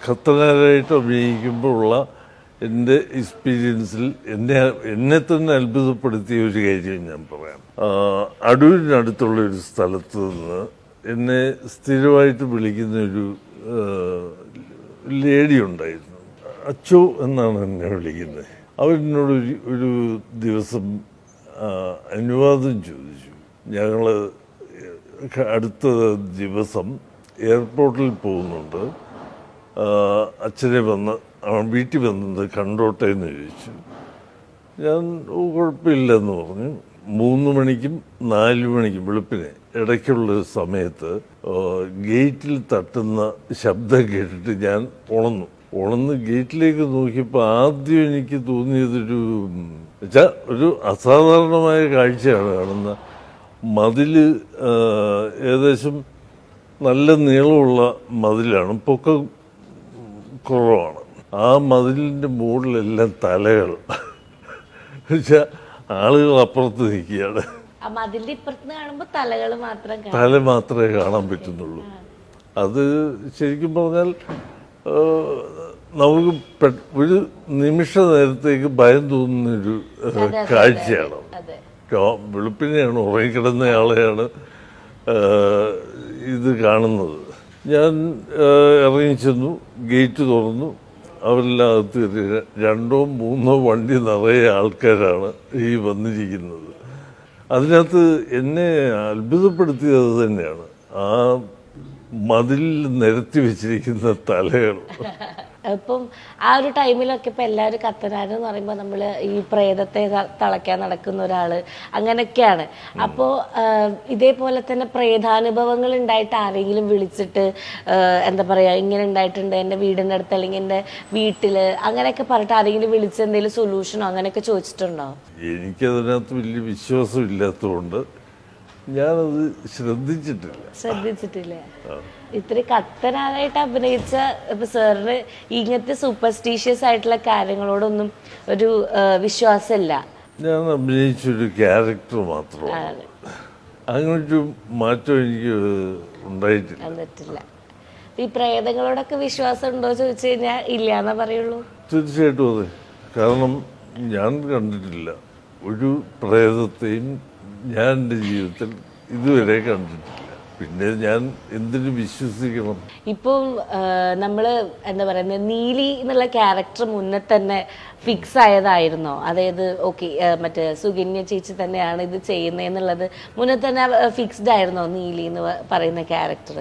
ഖത്തനാരായിട്ട് അഭിനയിക്കുമ്പോഴുള്ള എൻ്റെ എക്സ്പീരിയൻസിൽ എന്നെ തന്നെ അത്ഭുതപ്പെടുത്തിയ ഒരു കാര്യം ഞാൻ പറയാം. അടൂരിനടുത്തുള്ള ഒരു സ്ഥലത്ത് നിന്ന് എന്നെ സ്ഥിരമായിട്ട് വിളിക്കുന്ന ഒരു ലേഡി ഉണ്ടായിരുന്നു. അച്ചു എന്നാണ് എന്നെ വിളിക്കുന്നത്. അവരെന്നോട് ഒരു ദിവസം അനുവാദം ചോദിച്ചു. ഞങ്ങൾ അടുത്ത ദിവസം എയർപോർട്ടിൽ പോകുന്നുണ്ട്, അച്ഛനെ വീട്ടിൽ വന്നത് കണ്ടോട്ടെ എന്ന് ചോദിച്ചു. ഞാൻ കുഴപ്പമില്ലെന്ന് പറഞ്ഞു. 3 മണിക്കും 4 മണിക്കും വെളുപ്പിന് ഇടയ്ക്കുള്ള സമയത്ത് ഗേറ്റിൽ തട്ടുന്ന ശബ്ദം കേട്ടിട്ട് ഞാൻ ഉണർന്ന് ഗേറ്റിലേക്ക് നോക്കിയപ്പോൾ ആദ്യം എനിക്ക് തോന്നിയതൊരു ഒരു അസാധാരണമായ കാഴ്ചയാണ് കാണുന്ന. മതില് ഏകദേശം നല്ല നീളമുള്ള മതിലാണ്, പൊക്കം കുറവാണ്. ആ മതിലിൻ്റെ മുകളിലെല്ലാം തലകൾ. വെച്ചാൽ ആളുകൾ അപ്പുറത്ത് നിൽക്കുകയാണ്. തല മാത്രമേ കാണാൻ പറ്റുന്നുള്ളൂ. അത് ശരിക്കും പറഞ്ഞാൽ നമുക്ക് ഒരു നിമിഷ നേരത്തേക്ക് ഭയം തോന്നുന്നൊരു കാഴ്ചയാണ്. വെളുപ്പിനെയാണ് ഉറങ്ങിക്കിടന്നയാളെയാണ് ഇത് കാണുന്നത്. ഞാൻ ഇറങ്ങിച്ചെന്നു, ഗേറ്റ് തുറന്നു, അവരെല്ലാം അകത്ത് കയറി. 2-3 വണ്ടി നിറയെ ആൾക്കാരാണ് ഈ വന്നിരിക്കുന്നത്. അതിനകത്ത് എന്നെ അത്ഭുതപ്പെടുത്തിയത് തന്നെയാണ് ആ മതിലിൽ നിരത്തി വെച്ചിരിക്കുന്ന തലകൾ. ഇപ്പം ആ ഒരു ടൈമിലൊക്കെ ഇപ്പം എല്ലാവരും കത്തനാരെന്ന് പറയുമ്പോൾ നമ്മൾ ഈ പ്രേതത്തെ തളയ്ക്കാൻ നടക്കുന്ന ഒരാള് അങ്ങനെയൊക്കെയാണ്. അപ്പോൾ ഇതേപോലെ തന്നെ പ്രേതാനുഭവങ്ങൾ ഉണ്ടായിട്ട് ആരെങ്കിലും വിളിച്ചിട്ട് എന്താ പറയുക, ഇങ്ങനെ ഉണ്ടായിട്ടുണ്ട് എൻ്റെ വീടിൻ്റെ അടുത്ത് അല്ലെങ്കിൽ എൻ്റെ വീട്ടിൽ അങ്ങനെയൊക്കെ പറഞ്ഞിട്ട് ആരെങ്കിലും വിളിച്ച് എന്തെങ്കിലും സൊല്യൂഷനോ അങ്ങനെയൊക്കെ ചോദിച്ചിട്ടുണ്ടോ? എനിക്കതിനകത്ത് വലിയ വിശ്വാസം ഇല്ലാത്തതുകൊണ്ട് ഞാനത് ശ്രദ്ധിച്ചിട്ടില്ല. ഇത്ര കത്തനാരായിട്ട് അഭിനയിച്ച സാറിന് ഇങ്ങനത്തെ സൂപ്പർസ്റ്റീഷ്യസ് ആയിട്ടുള്ള കാര്യങ്ങളോടൊന്നും ഒരു വിശ്വാസമില്ല. ഞാൻ അഭിനയിച്ചൊരു ക്യാരക്ടർ മാത്രമാണ്, അങ്ങനൊരു മാറ്റം എനിക്ക് ഉണ്ടായിട്ടില്ല. ഈ പ്രേതങ്ങളോടൊക്കെ വിശ്വാസം ഉണ്ടോ ചോദിച്ചു കഴിഞ്ഞാൽ ഇല്ല എന്നാ പറയുള്ളൂ. തീർച്ചയായിട്ടും അതെ. കാരണം ഞാൻ കണ്ടിട്ടില്ല ഒരു പ്രേതത്തെയും. ഞാൻ എൻ്റെ ജീവിതത്തിൽ ഇതുവരെ കണ്ടിട്ടില്ല. പിന്നെ ഞാൻ എന്തിനു വിശ്വസിക്കണം? ഇപ്പം നമ്മള് എന്താ പറയുന്നത്, നീലി എന്നുള്ള ക്യാരക്ടർ മുന്നേ തന്നെ ഫിക്സ് ആയതായിരുന്നോ? അതായത് ഓക്കെ മറ്റേ സുകന്യ ചേച്ചി തന്നെയാണ് ഇത് ചെയ്യുന്നതെന്നുള്ളത് മുന്നേ തന്നെ ഫിക്സ്ഡ് ആയിരുന്നോ നീലി എന്ന് പറയുന്ന ക്യാരക്ടർ?